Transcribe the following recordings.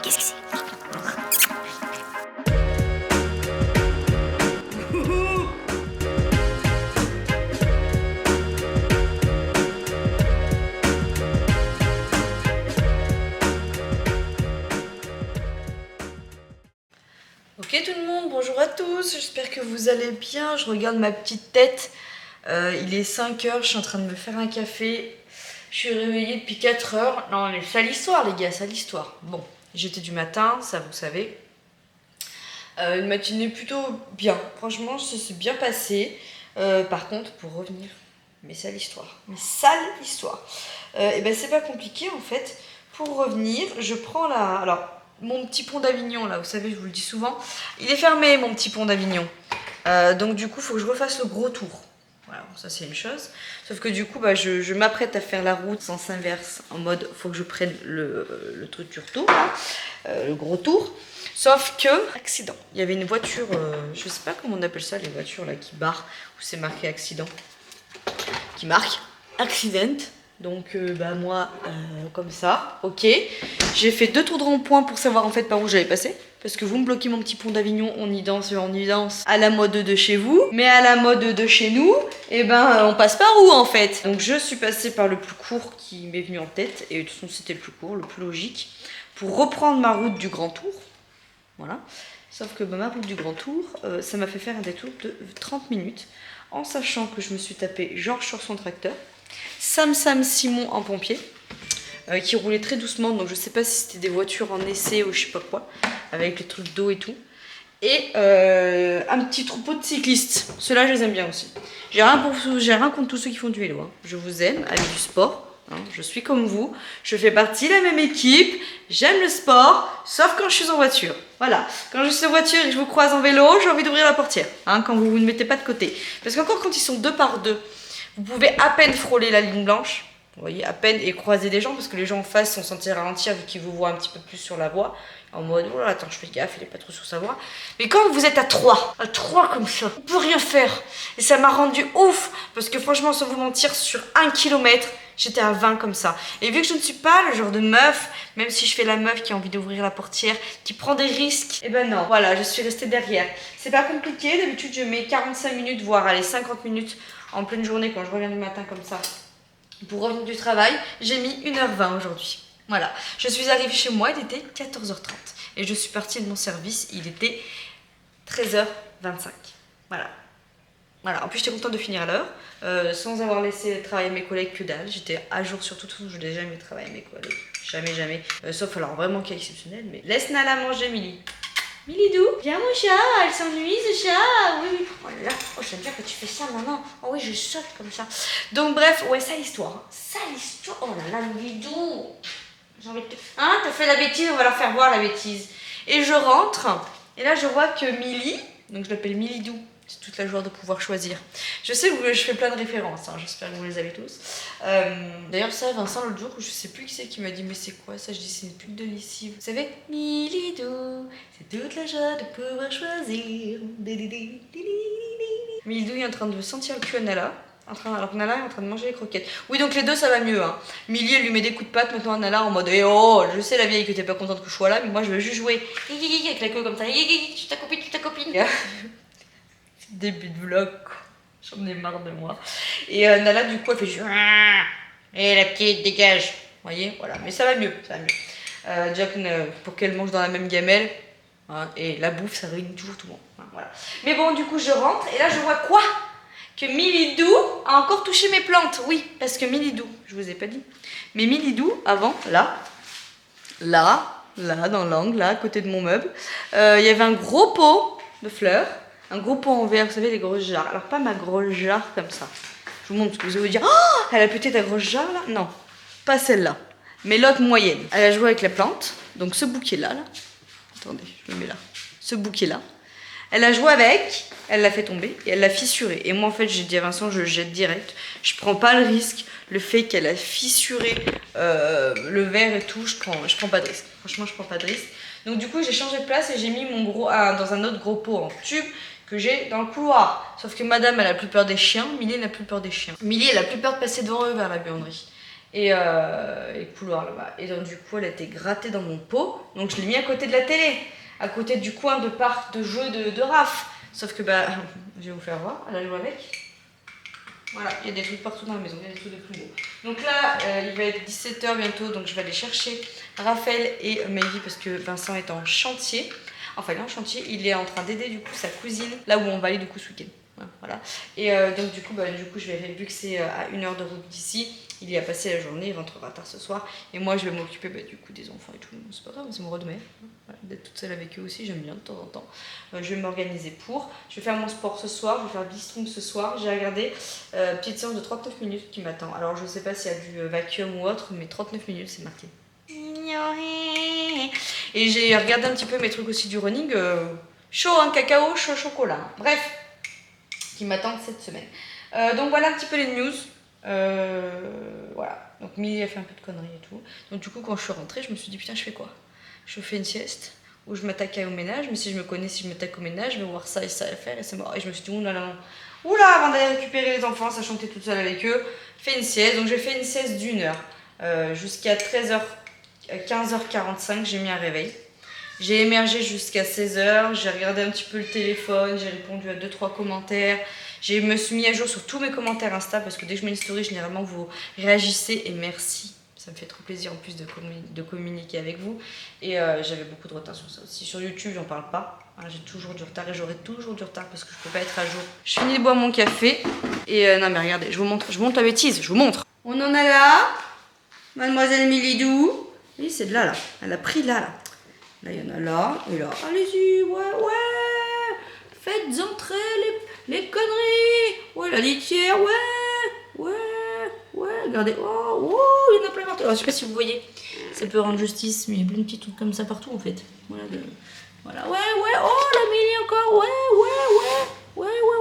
Qu'est-ce que c'est? Ok tout le monde, bonjour à tous, j'espère que vous allez bien. Je regarde ma petite tête, il est 5 h, je suis en train de me faire un café. Je suis réveillée depuis 4 h. Non mais sale histoire les gars, sale histoire. Bon, j'étais du matin, ça vous savez. Une matinée plutôt bien, franchement ça s'est bien passé. Par contre pour revenir, mais sale histoire, et ben c'est pas compliqué en fait. Pour revenir, je prends la... Alors, mon petit pont d'Avignon, là, vous savez, je vous le dis souvent, il est fermé, mon petit pont d'Avignon. Donc, du coup, il faut que je refasse le gros tour. Voilà, bon, ça, c'est une chose. Sauf que, du coup, bah, je m'apprête à faire la route sens inverse, en mode, faut que je prenne le truc du retour, là, le gros tour. Sauf que, accident. Il y avait une voiture, je sais pas comment on appelle ça, les voitures, là, qui barrent, où c'est marqué accident. Qui marque accident. Donc bah moi comme ça, ok. J'ai fait 2 tours de rond-point pour savoir en fait par où j'allais passer. Parce que vous me bloquez mon petit pont d'Avignon, on y danse à la mode de chez vous. Mais à la mode de chez nous, et ben on passe par où en fait? Donc je suis passée par le plus court qui m'est venu en tête. Et de toute façon c'était le plus court, le plus logique. Pour reprendre ma route du Grand Tour. Voilà. Sauf que bah, ma route du Grand Tour, ça m'a fait faire un détour de 30 minutes. En sachant que je me suis tapé Georges sur son tracteur. Sam Simon en pompier, qui roulait très doucement, donc je sais pas si c'était des voitures en essai ou je sais pas quoi, avec les trucs d'eau et tout. Et un petit troupeau de cyclistes, ceux-là je les aime bien aussi. J'ai rien contre tous ceux qui font du vélo, hein. Je vous aime, amis du sport, hein. Je suis comme vous, je fais partie de la même équipe, j'aime le sport, sauf quand je suis en voiture. Voilà, quand je suis en voiture et que je vous croise en vélo, j'ai envie d'ouvrir la portière, hein, quand vous ne mettez pas de côté. Parce qu'encore quand ils sont 2 par 2, vous pouvez à peine frôler la ligne blanche, vous voyez, à peine, et croiser des gens, parce que les gens en face sont censés ralentir vu qu'ils vous voient un petit peu plus sur la voie, en mode, oh là, attends, je fais gaffe, il est pas trop sur sa voie. Mais quand vous êtes à 3 comme ça, on peut rien faire. Et ça m'a rendu ouf, parce que franchement, sans vous mentir, sur 1 km, j'étais à 20 comme ça. Et vu que je ne suis pas le genre de meuf, même si je fais la meuf qui a envie d'ouvrir la portière, qui prend des risques, et ben non, voilà, je suis restée derrière. C'est pas compliqué, d'habitude je mets 45 minutes, voire allez, 50 minutes en pleine journée quand je reviens du matin comme ça. Pour revenir du travail, j'ai mis 1 h 20 aujourd'hui. Voilà, je suis arrivée chez moi, il était 14 h 30. Et je suis partie de mon service, il était 13 h 25. Voilà. Voilà, en plus j'étais contente de finir à l'heure, sans avoir laissé travailler mes collègues que dalle. J'étais à jour sur tout, je n'ai jamais travaillé mes collègues. Jamais. Sauf alors vraiment cas exceptionnel, mais laisse Nala manger, Milly. Milidou, viens mon chat, elle s'ennuie ce chat, oui. Oh là là, oh j'aime bien quand tu fais ça maman, oh oui je saute comme ça. Donc bref, ouais sale histoire, oh là là Milidou. J'ai envie de te... Hein, t'as fait la bêtise, on va leur faire voir la bêtise. Et je rentre, et là je vois que Milly, donc je l'appelle Milidou, c'est toute la joie de pouvoir choisir. Je sais que je fais plein de références, hein, j'espère que vous les avez tous. D'ailleurs ça, Vincent l'autre jour, je sais plus qui c'est qui m'a dit mais c'est quoi ça, je dis c'est une pub de lessive. Vous savez, Milidou, c'est toute la joie de pouvoir choisir. Milidou est en train de sentir le cul à Nala. Alors que Nala est en train de manger les croquettes. Oui, donc les deux, ça va mieux. Hein. Milly, elle lui met des coups de patte maintenant à Nala en mode eh oh, je sais la vieille que t'es pas contente que je sois là, mais moi je veux juste jouer avec la queue comme ça. Je suis ta copine. Début de vlog, quoi. J'en ai marre de moi. Et Nala, du coup, elle fait juste et la petite, dégage. Vous voyez, voilà. Mais ça va mieux, Jack, pour qu'elle mange dans la même gamelle, hein, et la bouffe, ça réunit toujours tout le monde. Hein, voilà. Mais bon, du coup, je rentre et là, je vois quoi? Que Milidou a encore touché mes plantes. Oui, parce que Milidou, je vous ai pas dit. Mais Milidou, avant, là, dans l'angle, là, à côté de mon meuble, il y avait un gros pot de fleurs, un gros pot en verre, vous savez, les grosses jarres. Alors, pas ma grosse jarre comme ça. Je vous montre ce que vous allez vous dire. Oh, elle a peut-être ta grosse jarre, là? Non, pas celle-là, mais l'autre moyenne. Elle a joué avec la plante, donc ce bouquet-là, là. Attendez, je le mets là. Ce bouquet-là. Elle a joué avec, elle l'a fait tomber et elle l'a fissuré. Et moi en fait j'ai dit à Vincent, je le jette direct. Je prends pas le risque, le fait qu'elle a fissuré le verre et tout, je prends pas de risque. Franchement je prends pas de risque. Donc du coup j'ai changé de place et j'ai mis mon gros dans un autre gros pot en tube que j'ai dans le couloir. Sauf que madame elle a plus peur des chiens, Milly elle a plus peur des chiens. Milly elle a plus peur de passer devant eux vers la buanderie. et couloir là-bas. Et donc du coup elle a été grattée dans mon pot, donc je l'ai mis à côté de la télé, à côté du coin de parc de jeux de Raph. Sauf que bah, je vais vous faire voir, elle a joué avec. Voilà, il y a des trucs partout dans la maison, il y a des trucs de plus beaux. Donc là, il va être 17 h bientôt, donc je vais aller chercher Raphaël et Maëvy parce que Vincent est en chantier. Enfin, il est en chantier, il est en train d'aider du coup sa cousine, là où on va aller du coup ce week-end. Voilà. Et donc du coup, je vais, vu que c'est à 1 heure de route d'ici, il y a passé la journée, il rentrera tard ce soir. Et moi, je vais m'occuper du coup des enfants et tout. C'est pas grave, c'est mon rôle de mère. Voilà, d'être toute seule avec eux aussi, j'aime bien de temps en temps. Je vais m'organiser pour. Je vais faire mon sport ce soir, je vais faire Bistrom ce soir. J'ai regardé petite séance de 39 minutes qui m'attend. Alors je sais pas s'il y a du vacuum ou autre, mais 39 minutes c'est marqué. Et j'ai regardé un petit peu mes trucs aussi du running. Chaud, hein, cacao, chaud chocolat. Bref, qui m'attendent cette semaine. Donc voilà un petit peu les news. Voilà. Donc Milly a fait un peu de conneries et tout. Donc du coup quand je suis rentrée, je me suis dit putain je fais quoi? Je fais une sieste ou je m'attaque au ménage, mais si je me connais, si je m'attaque au ménage, je vais voir ça et ça à faire et c'est mort. Et je me suis dit oula, avant d'aller récupérer les enfants, sachant que t'es toute seule avec eux, fais une sieste. Donc j'ai fait une sieste d'1 heure jusqu'à 15h45, j'ai mis un réveil. J'ai émergé jusqu'à 16 h, j'ai regardé un petit peu le téléphone, j'ai répondu à 2-3 commentaires. Je me suis mis à jour sur tous mes commentaires Insta parce que dès que je mets une story, généralement vous réagissez et merci. Ça me fait trop plaisir en plus de communiquer avec vous. Et j'avais beaucoup de retard sur ça aussi. Sur YouTube, j'en parle pas. J'ai toujours du retard et j'aurai toujours du retard parce que je peux pas être à jour. Je finis de boire mon café. Et non mais regardez, je vous montre la bêtise, je vous montre. On en a là, Mademoiselle Milidou. Oui, c'est de là. Elle a pris là. Là, il y en a là et là. Allez-y, ouais. Faites entrer les conneries. Ouais, la litière, ouais. Regardez, oh, il y en a plein partout. Alors, je sais pas si vous voyez, ça peut rendre justice, mais il y a plein de petits trucs comme ça partout en fait. Voilà, ouais, oh, la Milly encore, ouais.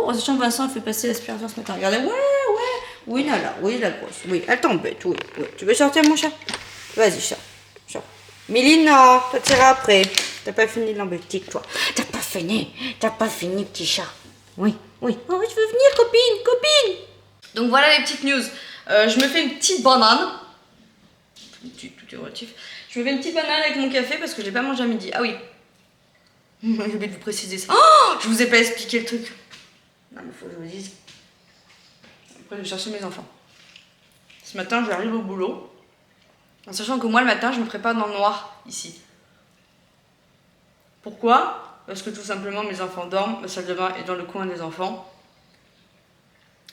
En sachant que Vincent a fait passer l'aspirateur ce matin. Regardez, ouais. Oui, là, la grosse. Oui, elle t'embête, oui. Tu veux sortir, mon chat? Vas-y, chat. Milly, non, ça t'ira après. T'as pas fini de l'embêter, toi. T'as pas fini, petit chat. Oui. Oh, je veux venir, copine. Donc voilà les petites news. Je me fais une petite banane. Tout est relatif. Je me fais une petite banane avec mon café parce que j'ai pas mangé à midi. Ah oui. J'ai oublié de vous préciser ça. Oh, je vous ai pas expliqué le truc. Non, mais faut que je vous dise. Après, je vais chercher mes enfants. Ce matin, j'arrive au boulot. En sachant que moi, le matin, je me prépare dans le noir, ici. Pourquoi? Parce que tout simplement, mes enfants dorment, ma salle de bain est dans le coin des enfants.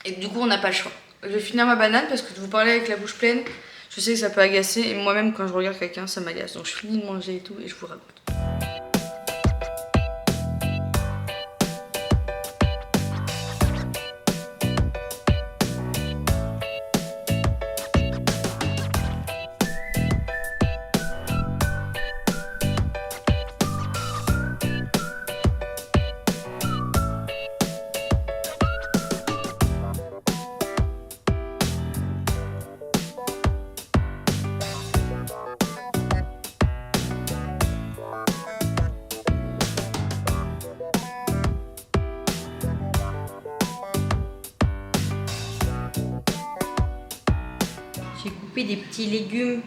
Et du coup, on n'a pas le choix. Je vais finir ma banane parce que de vous parler avec la bouche pleine, je sais que ça peut agacer. Et moi-même, quand je regarde quelqu'un, ça m'agace. Donc, je finis de manger et tout et je vous raconte. J'ai coupé des petits légumes.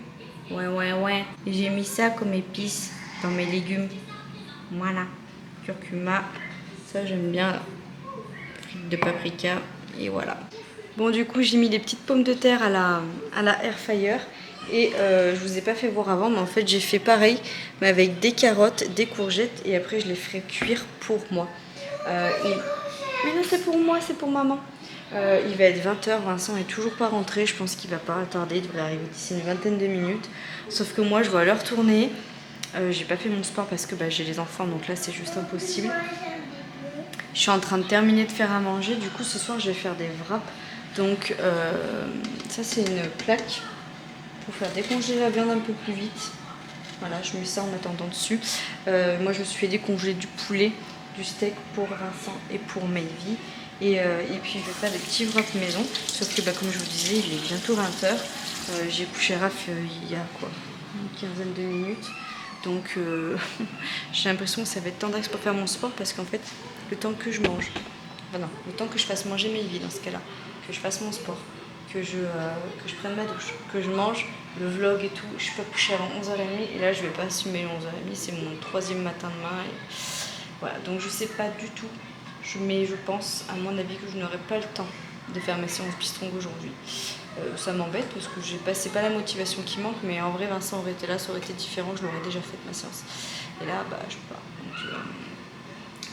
Ouais. Et j'ai mis ça comme épice dans mes légumes. Voilà. Curcuma. Ça, j'aime bien. Frites de paprika. Et voilà. Bon, du coup, j'ai mis des petites pommes de terre à la air fryer. Et je vous ai pas fait voir avant, mais en fait, j'ai fait pareil, mais avec des carottes, des courgettes. Et après, je les ferai cuire pour moi. Mais non, c'est pour moi, c'est pour maman. Il va être 20 h, Vincent est toujours pas rentré, je pense qu'il va pas tarder, il devrait arriver d'ici une vingtaine de minutes. Sauf que moi je dois leur retourner, j'ai pas fait mon sport parce que j'ai les enfants, donc là c'est juste impossible. Je suis en train de terminer de faire à manger, du coup ce soir je vais faire des wraps. Donc ça c'est une plaque pour faire décongeler la viande un peu plus vite. Voilà, je mets ça en attendant dessus. Moi je me suis fait décongeler du poulet, du steak pour Vincent et pour Maëvy. Et puis je vais faire des petits wraps maison. Sauf que comme je vous disais, il est bientôt 20 h. J'ai couché Raph il y a quoi, une quinzaine de minutes. Donc j'ai l'impression que ça va être tendax pour faire mon sport parce qu'en fait, le temps que je mange, enfin non, le temps que je fasse manger Maëvy dans ce cas-là, que je fasse mon sport, que je prenne ma douche, que je mange, le vlog et tout. Je suis pas couchée avant 11h30 et là je vais pas assumer les 11h30, c'est mon troisième matin demain. Et voilà, donc je sais pas du tout, mais je pense à mon avis que je n'aurai pas le temps de faire ma séance bistrong aujourd'hui. Ça m'embête parce que c'est pas la motivation qui manque, mais en vrai Vincent aurait été là, ça aurait été différent, je l'aurais déjà fait ma séance. Et là, bah je peux pas.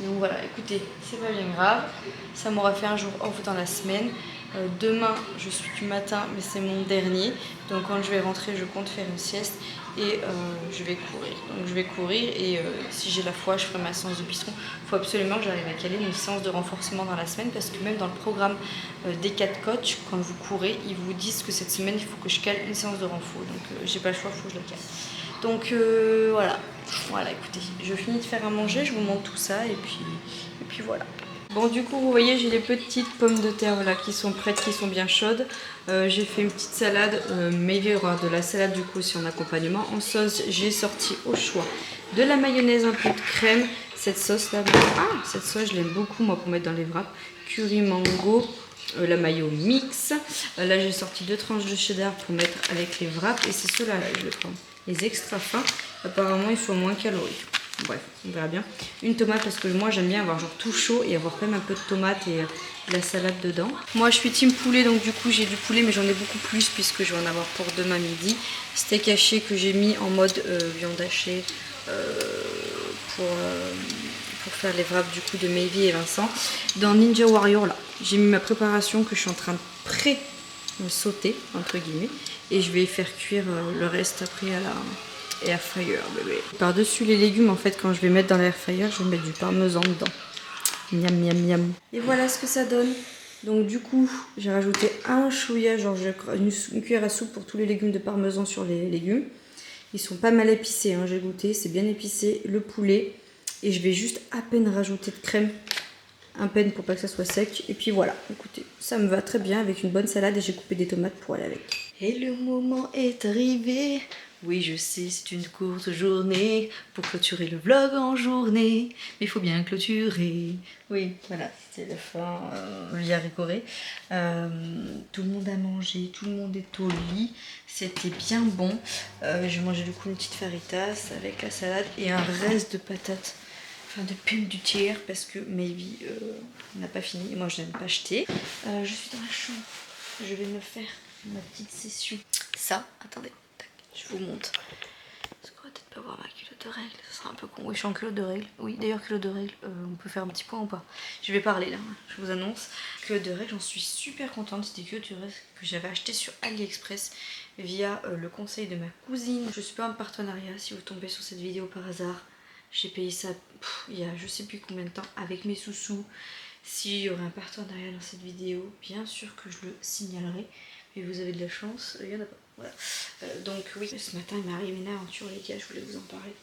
Donc voilà, écoutez, c'est pas bien grave, ça m'aura fait un jour off dans la semaine. Demain, je suis du matin, mais c'est mon dernier. Donc quand je vais rentrer, je compte faire une sieste et je vais courir. Donc je vais courir et si j'ai la foi, je ferai ma séance de bistrong. Il faut absolument que j'arrive à caler une séance de renforcement dans la semaine parce que même dans le programme des 4 coachs, quand vous courez, ils vous disent que cette semaine, il faut que je cale une séance de renfort. Donc j'ai pas le choix, il faut que je la cale. Donc voilà, écoutez, je finis de faire à manger, je vous montre tout ça et puis voilà. Bon, du coup, vous voyez, j'ai les petites pommes de terre voilà, qui sont prêtes, qui sont bien chaudes. J'ai fait une petite salade, mais il y aura de la salade du coup aussi en accompagnement. En sauce, j'ai sorti au choix de la mayonnaise, un peu de crème. Cette sauce là, cette sauce, je l'aime beaucoup moi pour mettre dans les wraps. Curry mango, la mayo mix. Là, j'ai sorti 2 tranches de cheddar pour mettre avec les wraps et c'est ceux-là, là, je vais prendre. Les extra fins, apparemment ils sont moins caloriques. Bref, on verra bien. Une tomate parce que moi j'aime bien avoir genre tout chaud et avoir quand même un peu de tomate et de la salade dedans. Moi je suis team poulet donc du coup j'ai du poulet mais j'en ai beaucoup plus puisque je vais en avoir pour demain midi. Steak haché que j'ai mis en mode viande hachée pour faire les wraps du coup de Mayvi et Vincent. Dans Ninja Warrior là, j'ai mis ma préparation que je suis en train de sauter entre guillemets et je vais faire cuire le reste après à la air fryer bébé. Par dessus les légumes en fait quand je vais mettre dans l'air fryer je vais mettre du parmesan dedans. Miam miam miam. Et voilà ce que ça donne. Donc du coup j'ai rajouté un chouïa, genre une cuillère à soupe pour tous les légumes de parmesan sur les légumes. Ils sont pas mal épicés, hein, j'ai goûté, c'est bien épicé. Le poulet et je vais juste à peine rajouter de crème. Un peine pour pas que ça soit sec. Et puis voilà, écoutez, ça me va très bien avec une bonne salade et j'ai coupé des tomates pour aller avec. Et le moment est arrivé. Oui, je sais, c'est une courte journée pour clôturer le vlog en journée. Mais il faut bien clôturer. Oui, voilà, c'était la fin via Ricoré. Tout le monde a mangé, tout le monde est au lit. C'était bien bon. J'ai mangé du coup une petite faritas avec la salade et un reste de patates. Enfin de pommes du tiers parce que Maybe n'a pas fini et moi je n'aime pas acheter. Je suis dans la chambre, je vais me faire ma petite session. Ça, attendez, tac, je vous montre. Parce qu'on va peut-être pas voir ma culotte de règle, ce sera un peu con. Oui, je suis en culotte de règle. Oui, d'ailleurs culotte de règle, on peut faire un petit point ou pas? Je vais parler là, je vous annonce. Culotte de règle, j'en suis super contente. C'était culotte de règle que j'avais acheté sur AliExpress via le conseil de ma cousine. Je suis pas en partenariat si vous tombez sur cette vidéo par hasard. J'ai payé ça il y a je sais plus combien de temps avec mes sous-sous. S'il y aurait un partenariat dans cette vidéo, bien sûr que je le signalerai. Mais vous avez de la chance, il n'y en a pas. Voilà. Donc oui, ce matin il m'est arrivé une aventure les gars, je voulais vous en parler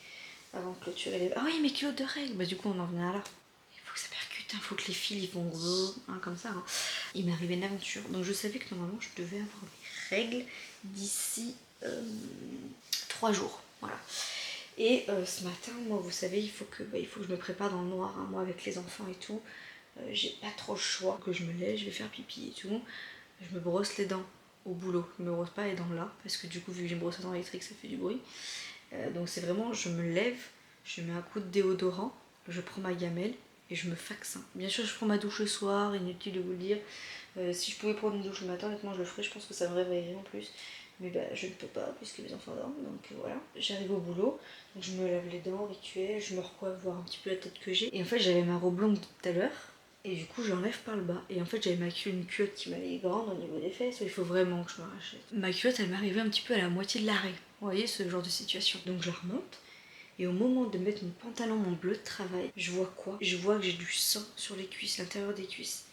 avant de clôturer les... Ah oui, mes kilos de règles, bah du coup on en venait à là. Il faut que ça percute, il faut que les fils ils font comme ça. Hein. Il m'est arrivé une aventure, donc je savais que normalement je devais avoir mes règles d'ici 3 jours. Voilà. Et ce matin, moi vous savez, il faut que je me prépare dans le noir, hein, moi avec les enfants et tout. J'ai pas trop le choix, que je me lève, je vais faire pipi et tout. Je me brosse les dents au boulot, je me brosse pas les dents là, parce que du coup vu que j'ai une brosse à dents électrique ça fait du bruit. Donc c'est vraiment, je me lève, je mets un coup de déodorant, je prends ma gamelle et je me vaccine. Bien sûr je prends ma douche le soir, inutile de vous le dire. Si je pouvais prendre une douche le matin, honnêtement je le ferais, je pense que ça me réveillerait en plus. Mais bah, je ne peux pas puisque mes enfants dorment, donc voilà. J'arrive au boulot, donc je me lave les dents, rituel, je me recoiffe, voir un petit peu la tête que j'ai. Et en fait j'avais ma robe longue tout à l'heure, et du coup j'enlève par le bas. Et en fait j'avais une culotte qui m'allait grande au niveau des fesses, il faut vraiment que je me rachète. Ma culotte elle m'arrivait un petit peu à la moitié de l'arrêt, vous voyez ce genre de situation. Donc je la remonte, et au moment de mettre mon pantalon, mon bleu de travail, je vois quoi? Je vois que j'ai du sang sur les cuisses, l'intérieur des cuisses.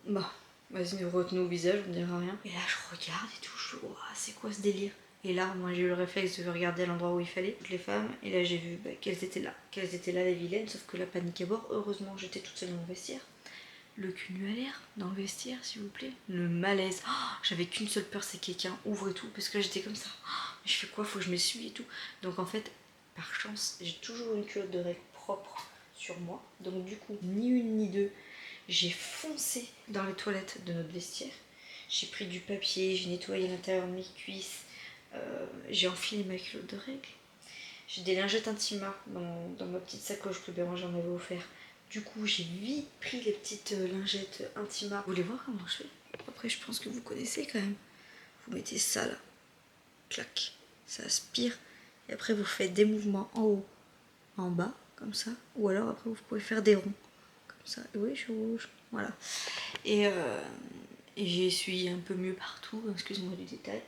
Bah. Vas-y, retenez au visage, on ne dira rien. Et là, je regarde et tout, je fais, oh, c'est quoi ce délire? Et là, moi, j'ai eu le réflexe de regarder à l'endroit où il fallait, toutes les femmes. Et là, j'ai vu qu'elles étaient là. Qu'elles étaient là, les vilaines, sauf que la panique à bord. Heureusement, j'étais toute seule dans mon vestiaire. Le cul nu à l'air, dans le vestiaire, s'il vous plaît. Le malaise. Oh, j'avais qu'une seule peur, c'est que quelqu'un ouvre et tout. Parce que là, j'étais comme ça. Oh, mais je fais quoi? Faut que je m'essuie et tout. Donc, en fait, par chance, j'ai toujours une culotte de règle propre sur moi. Donc, du coup, ni une ni deux. J'ai foncé dans les toilettes de notre vestiaire. J'ai pris du papier, j'ai nettoyé l'intérieur de mes cuisses, j'ai enfilé ma culotte de règles. J'ai des lingettes Intima dans ma petite sacoche que Bérangère m'avait offert. Du coup, j'ai vite pris les petites lingettes Intima. Vous voulez voir comment je fais? Après, je pense que vous connaissez quand même. Vous mettez ça là, clac, ça aspire. Et après, vous faites des mouvements en haut, en bas, comme ça. Ou alors, après, vous pouvez faire des ronds, comme ça. Et oui, je suis rouge, voilà. Et j'ai essuyé un peu mieux partout, excusez-moi du détail.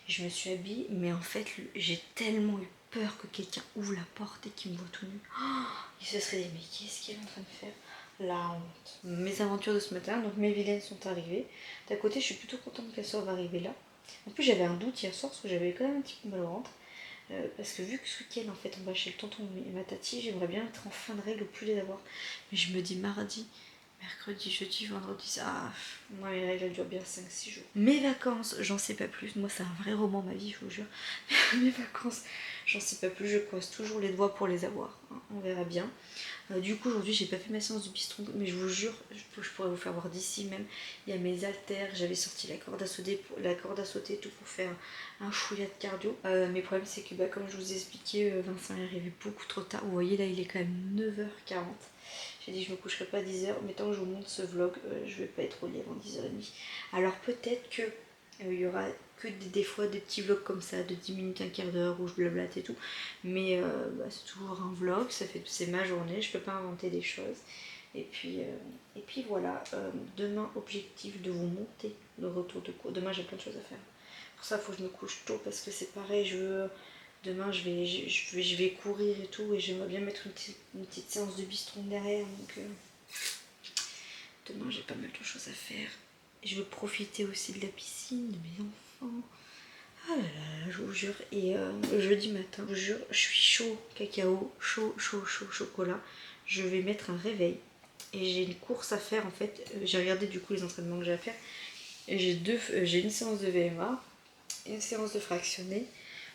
Je me suis habillée, mais en fait, j'ai tellement eu peur que quelqu'un ouvre la porte et qu'il me voit tout nu. Oh, il se serait dit, mais qu'est-ce qu'elle est en train de faire? La honte. Mes aventures de ce matin, donc mes vilaines sont arrivées. D'un côté, je suis plutôt contente qu'elles soient arrivées là. En plus, j'avais un doute hier soir parce que j'avais quand même un petit peu mal au ventre. Parce que vu que ce week-end, en fait, on va chez le tonton et ma tati, j'aimerais bien être en fin de règle au plus les avoir. Mais je me dis mardi, mercredi, jeudi, vendredi, ça. Moi, mes règles elles durent bien 5-6 jours. Mes vacances, j'en sais pas plus. Moi, c'est un vrai roman, ma vie, je vous jure. Mes vacances, j'en sais pas plus. Je croise toujours les doigts pour les avoir. Hein, on verra bien. Du coup, aujourd'hui, j'ai pas fait ma séance de bistron, mais je vous jure, je pourrais vous faire voir d'ici même. Il y a mes haltères, j'avais sorti la corde à sauter, tout pour faire un chouïa de cardio. Mais le problème, c'est que, comme je vous ai expliqué, Vincent est arrivé beaucoup trop tard. Vous voyez, là, il est quand même 9h40. J'ai dit, je me coucherai pas à 10h, mais tant que je vous montre ce vlog, je vais pas être au lit avant 10h30. Alors, peut-être que il y aura que des fois des petits vlogs comme ça de 10 minutes, un quart d'heure où je blablate et tout, mais c'est toujours un vlog, c'est ma journée, je peux pas inventer des choses. Et puis voilà, demain objectif de vous monter le retour de cours. Demain j'ai plein de choses à faire, pour ça il faut que je me couche tôt parce que c'est pareil, demain je vais courir et tout, et j'aimerais bien mettre une petite séance de bistron derrière, donc demain j'ai pas mal de choses à faire. Je veux profiter aussi de la piscine, de mes enfants. Ah là là, je vous jure. Et jeudi matin, je vous jure, je suis chaud cacao, chaud chocolat. Je vais mettre un réveil. Et j'ai une course à faire en fait. J'ai regardé du coup les entraînements que j'ai à faire. Et j'ai une séance de VMA, une séance de fractionné.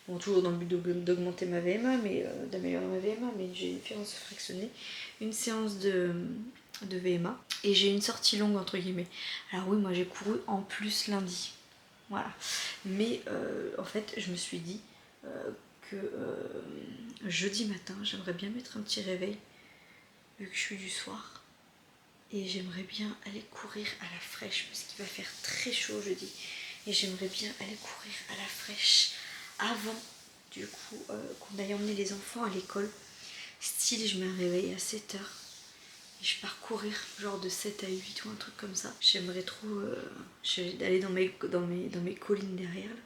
Bon, toujours dans le but d'augmenter ma VMA, mais d'améliorer ma VMA, mais j'ai une séance de fractionné, une séance de VMA, et j'ai une sortie longue entre guillemets. Alors oui, moi j'ai couru en plus lundi. Voilà. Mais en fait, je me suis dit que jeudi matin, j'aimerais bien mettre un petit réveil, vu que je suis du soir. Et j'aimerais bien aller courir à la fraîche, parce qu'il va faire très chaud jeudi. Et j'aimerais bien aller courir à la fraîche avant, du coup, qu'on aille emmener les enfants à l'école. Style, je mets un réveil à 7h. Et je pars courir, genre de 7 à 8 ou un truc comme ça. J'aimerais trop aller dans mes collines derrière. Là.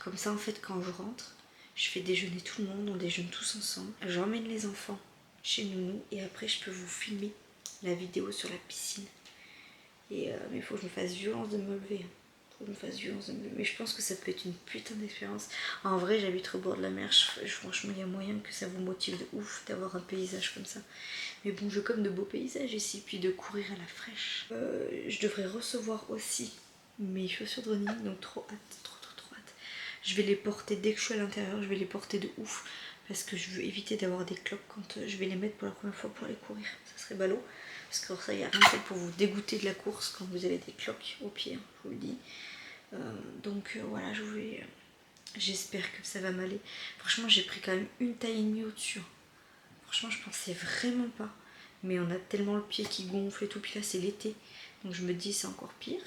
Comme ça, en fait, quand je rentre, je fais déjeuner tout le monde, on déjeune tous ensemble. J'emmène les enfants chez Nounou et après, je peux vous filmer la vidéo sur la piscine. Mais il faut que je me fasse violence de me lever. Mais je pense que ça peut être une putain d'expérience. En vrai, j'habite au bord de la mer. Franchement, il y a moyen que ça vous motive de ouf d'avoir un paysage comme ça. Mais bon, je veux comme de beaux paysages ici, puis de courir à la fraîche. Je devrais recevoir aussi mes chaussures de running, donc trop hâte, trop hâte. Je vais les porter dès que je suis à l'intérieur, je vais les porter de ouf. Parce que je veux éviter d'avoir des cloques quand je vais les mettre pour la première fois pour aller courir. Ça serait ballot. Parce que ça, il n'y a rien de fait pour vous dégoûter de la course quand vous avez des cloques au pied, hein, je vous le dis. Voilà, j'espère que ça va m'aller. Franchement, j'ai pris quand même une taille et demie au-dessus. Franchement, je pensais vraiment pas. Mais on a tellement le pied qui gonfle et tout. Puis là, c'est l'été. Donc je me dis, c'est encore pire.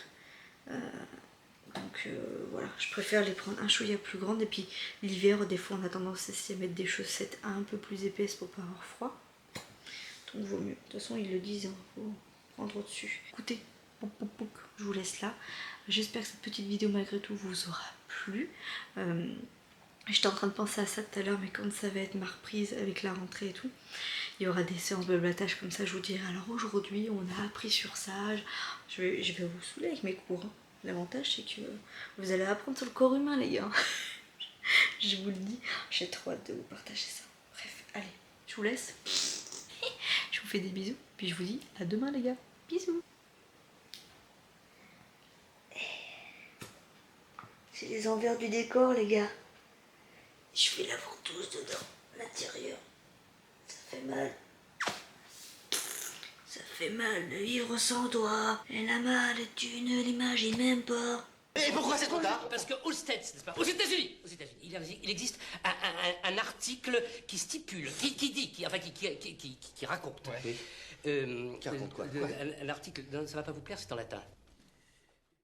Voilà, je préfère les prendre un chouïa plus grande. Et puis l'hiver, des fois, on a tendance aussi à mettre des chaussettes un peu plus épaisses pour pas avoir froid. Donc vaut mieux. De toute façon, ils le disent, hein, faut prendre au-dessus. Écoutez, je vous laisse là. J'espère que cette petite vidéo, malgré tout, vous aura plu. J'étais en train de penser à ça tout à l'heure, mais quand ça va être ma reprise avec la rentrée et tout, il y aura des séances de blablatage comme ça, je vous dirai. Alors aujourd'hui, on a appris sur ça. Je vais vous saouler avec mes cours. Hein. L'avantage, c'est que vous allez apprendre sur le corps humain, les gars. Je vous le dis, j'ai trop hâte de vous partager ça. Bref, allez, je vous laisse. Je vous fais des bisous, puis je vous dis à demain, les gars. Bisous. C'est les envers du décor, les gars. Je fais la ventouse dedans, l'intérieur. Ça fait mal. Ça fait mal de vivre sans toi. Et la mal, tu ne l'imagines même pas. Et pourquoi c'est trop tard? Parce qu'aux States, n'est-ce pas, aux États-Unis, il existe un article qui stipule, qui raconte. Ouais. Qui raconte quoi? Un article, non, ça va pas vous plaire, c'est en latin.